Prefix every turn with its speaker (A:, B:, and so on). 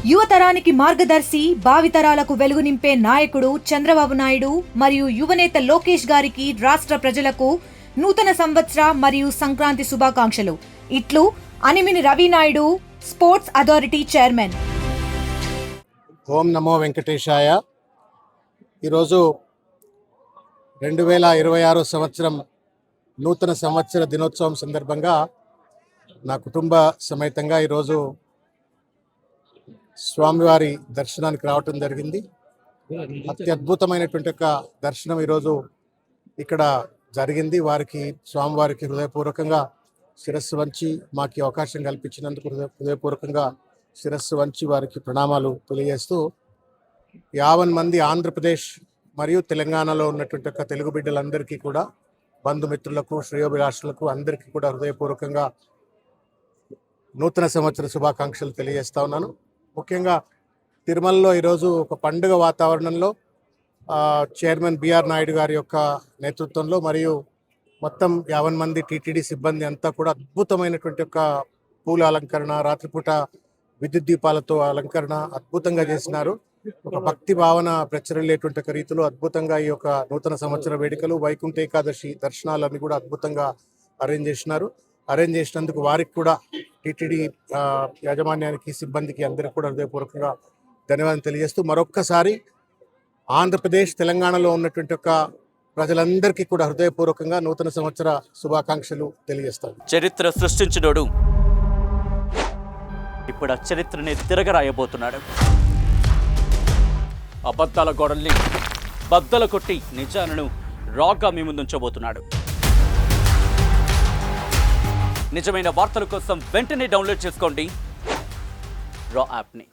A: యువతరానికి మార్గదర్శి, భావితరాలకు వెలుగు నింపే నాయకుడు చంద్రబాబు నాయుడు మరియు యువనేత లోకేష్ గారికి రాష్ట్ర ప్రజలకు నూతన సంవత్సర మరియు సంక్రాంతి శుభాకాంక్షలు. ఇట్లు Animini Ravi Naidu, sports authority chairman.
B: Om నమో వెంకటేశాయ. ఈరోజు 2026 సంవత్సరం నూతన సంవత్సర దినోత్సవం సందర్భంగా నా కుటుంబ సమేతంగా ఈరోజు స్వామివారి దర్శనానికి రావటం జరిగింది. అత్యద్భుతమైనటువంటి ఒక దర్శనం ఈరోజు ఇక్కడ జరిగింది. స్వామివారికి హృదయపూర్వకంగా శిరస్సు వంచి మాకు అవకాశం కల్పించినందుకు హృదయపూర్వకంగా శిరస్సు వంచి వారికి ప్రణామాలు తెలియజేస్తూ 50 మంది ఆంధ్రప్రదేశ్ మరియు తెలంగాణలో ఉన్నటువంటి ఒక తెలుగు బిడ్డలందరికీ కూడా, బంధుమిత్రులకు, శ్రేయోభిలాషులకు అందరికీ కూడా హృదయపూర్వకంగా నూతన సంవత్సర శుభాకాంక్షలు తెలియజేస్తా ఉన్నాను. ముఖ్యంగా తిరుమలలో ఈరోజు ఒక పండుగ వాతావరణంలో చైర్మన్ బిఆర్ నాయుడు గారి యొక్క నేతృత్వంలో మరియు మొత్తం 50 మంది టీటీడీ సిబ్బంది అంతా కూడా అద్భుతమైనటువంటి ఒక పూల అలంకరణ, రాత్రిపూట విద్యుత్ దీపాలతో అలంకరణ అద్భుతంగా చేసినారు. ఒక భక్తి భావన ప్రచురలేటువంటి ఒక రీతిలో అద్భుతంగా ఈ యొక్క నూతన సంవత్సర వేడుకలు, వైకుంఠ ఏకాదశి దర్శనాలన్నీ కూడా అద్భుతంగా అరేంజ్ చేసినారు. అరేంజ్ చేసినందుకు వారికి కూడా టీటీడీ యాజమాన్యానికి, సిబ్బందికి అందరికీ కూడా హృదయపూర్వకంగా ధన్యవాదాలు తెలియజేస్తూ మరొక్కసారి ఆంధ్రప్రదేశ్, తెలంగాణలో ఉన్నటువంటి ఒక ప్రజలందరికీ కూడా హృదయపూర్వకంగా నూతన సంవత్సర శుభాకాంక్షలు తెలియజేస్తాను.
C: చరిత్ర సృష్టించినోడు ఇప్పుడు ఆ చరిత్రని తిరగరాయబోతున్నాడు. అబద్ధాల గోడల్ని బద్దలు కొట్టి నిజాలను రాగా మీ ముందుంచబోతున్నాడు. నిజమైన వార్తల కోసం వెంటనే డౌన్లోడ్ చేసుకోండి రా యాప్ని.